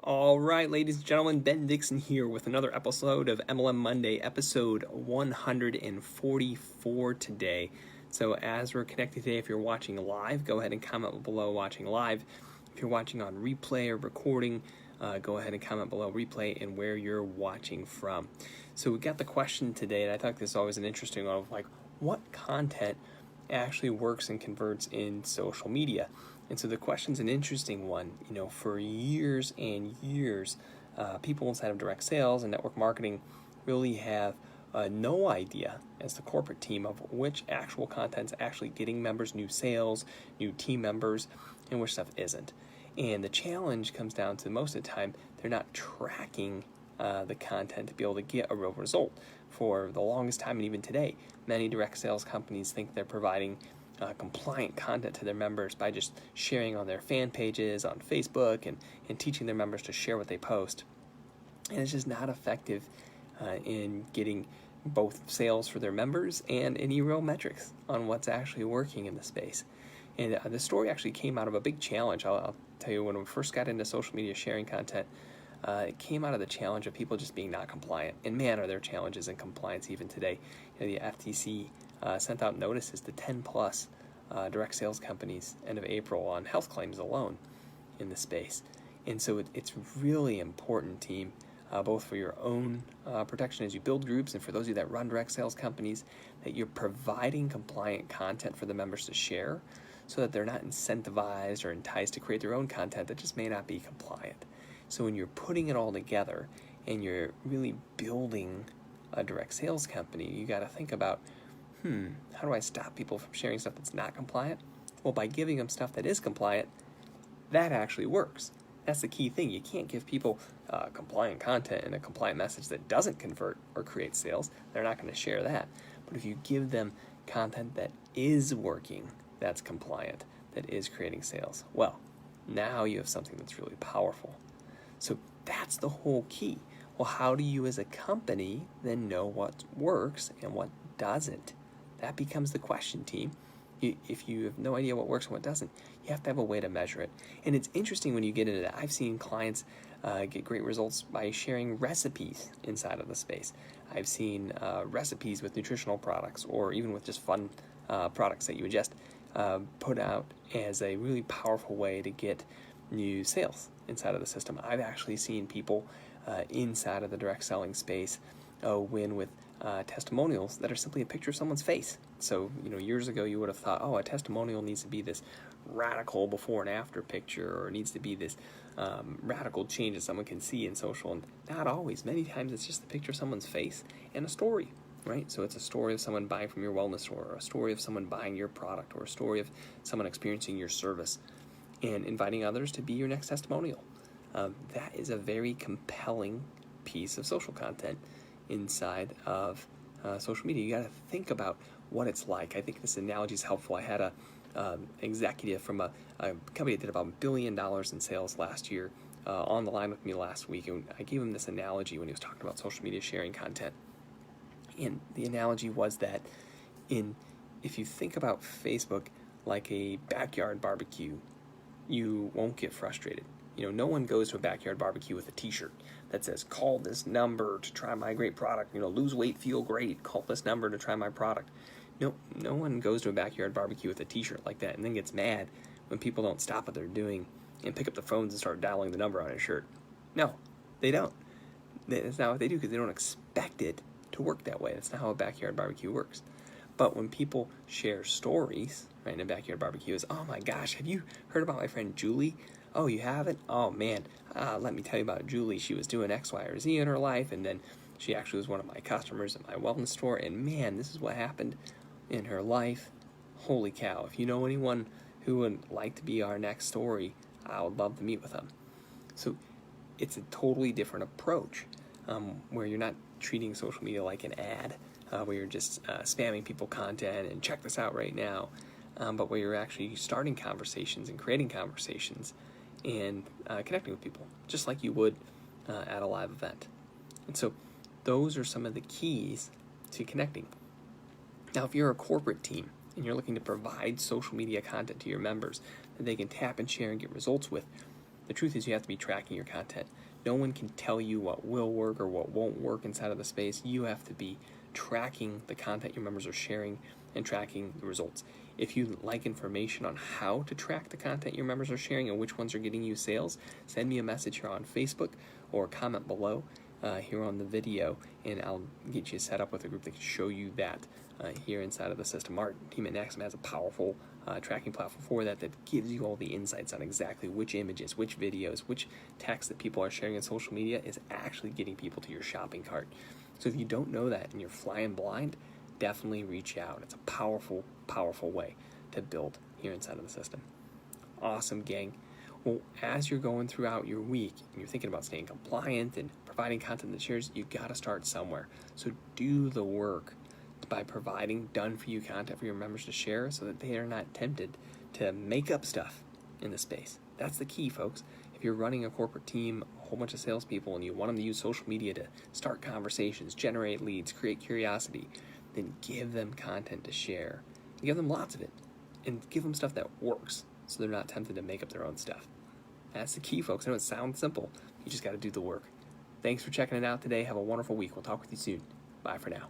All right, ladies and gentlemen, Ben Dixon here with another episode of MLM Monday, episode 144 today. So as we're connected today, if you're watching live, go ahead and comment below watching live. If you're watching on replay or recording, go ahead and comment below replay and where you're watching from. So we got the question today, and I thought this is always an interesting one of like, what content actually works and converts in social media? And so the question's an interesting one. You know, for years and years, people inside of direct sales and network marketing really have no idea as the corporate team of which actual content's actually getting members new sales, new team members, and which stuff isn't. And the challenge comes down to most of the time, they're not tracking the content to be able to get a real result. For the longest time, and even today, many direct sales companies think they're providing compliant content to their members by just sharing on their fan pages on Facebook and teaching their members to share what they post. And it's just not effective in getting both sales for their members and any real metrics on what's actually working in the space. And the story actually came out of a big challenge. I'll tell you, when we first got into social media sharing content, it came out of the challenge of people just being not compliant. And man, are there challenges in compliance even today. You know, the FTC sent out notices to 10 plus direct sales companies end of April on health claims alone in the space. And so it's really important, team, both for your own protection as you build groups and for those of you that run direct sales companies, that you're providing compliant content for the members to share so that they're not incentivized or enticed to create their own content that just may not be compliant. So when you're putting it all together and you're really building a direct sales company, you got to think about, how do I stop people from sharing stuff that's not compliant? Well, by giving them stuff that is compliant, that actually works. That's the key thing. You can't give people compliant content and a compliant message that doesn't convert or create sales. They're not going to share that. But if you give them content that is working, that's compliant, that is creating sales, well, now you have something that's really powerful. So that's the whole key. Well, how do you as a company then know what works and what doesn't? That becomes the question, team. If you have no idea what works and what doesn't, you have to have a way to measure it. And it's interesting when you get into that. I've seen clients get great results by sharing recipes inside of the space. I've seen recipes with nutritional products or even with just fun products that you would just put out as a really powerful way to get new sales inside of the system. I've actually seen people inside of the direct selling space win with testimonials that are simply a picture of someone's face. So, years ago you would have thought, a testimonial needs to be this radical before and after picture, or needs to be this radical change that someone can see in social. And not always. Many times it's just a picture of someone's face and a story, right? So it's a story of someone buying from your wellness store, or a story of someone buying your product, or a story of someone experiencing your service and inviting others to be your next testimonial. That is a very compelling piece of social content inside of social media. You got to think about what it's like. I think this analogy is helpful. I had a executive from a company that did about $1 billion in sales last year on the line with me last week, and I gave him this analogy when he was talking about social media sharing content. And the analogy was that if you think about Facebook like a backyard barbecue, you won't get frustrated. No one goes to a backyard barbecue with a t-shirt that says, call this number to try my great product, lose weight, feel great, call this number to try my product. No one goes to a backyard barbecue with a t-shirt like that and then gets mad when people don't stop what they're doing and pick up the phones and start dialing the number on his shirt. No, they don't. That's not what they do, because they don't expect it to work that way. That's not how a backyard barbecue works. But when people share stories, right, in a backyard barbecue, is, oh my gosh, have you heard about my friend Julie? Oh, you haven't? Oh man, let me tell you about Julie. She was doing X, Y, or Z in her life, and then she actually was one of my customers at my wellness store, and man, this is what happened in her life. Holy cow. If you know anyone who would like to be our next story, I would love to meet with them. So it's a totally different approach, where you're not treating social media like an ad, where you're just spamming people content and check this out right now, but where you're actually starting conversations and creating conversations and connecting with people, just like you would at a live event. And so those are some of the keys to connecting. Now, if you're a corporate team and you're looking to provide social media content to your members that they can tap and share and get results with, The truth is you have to be tracking your content. No one can tell you what will work or what won't work inside of the space. You have to be tracking the content your members are sharing and tracking the results. If you like information on how to track the content your members are sharing and which ones are getting you sales, send me a message here on Facebook or comment below here on the video, and I'll get you set up with a group that can show you that here inside of the system. Our team at NaXum has a powerful tracking platform for that gives you all the insights on exactly which images, which videos, which text that people are sharing on social media is actually getting people to your shopping cart. So if you don't know that and you're flying blind, definitely reach out. It's a powerful, powerful way to build here inside of the system. Awesome, gang. Well, as you're going throughout your week and you're thinking about staying compliant and providing content that shares, you got to start somewhere. So do the work by providing done-for-you content for your members to share so that they are not tempted to make up stuff in the space. That's the key, folks. If you're running a corporate team, a whole bunch of salespeople, and you want them to use social media to start conversations, generate leads, create curiosity, then give them content to share. Give them lots of it, and give them stuff that works so they're not tempted to make up their own stuff. That's the key, folks. I know it sounds simple. You just got to do the work. Thanks for checking it out today. Have a wonderful week. We'll talk with you soon. Bye for now.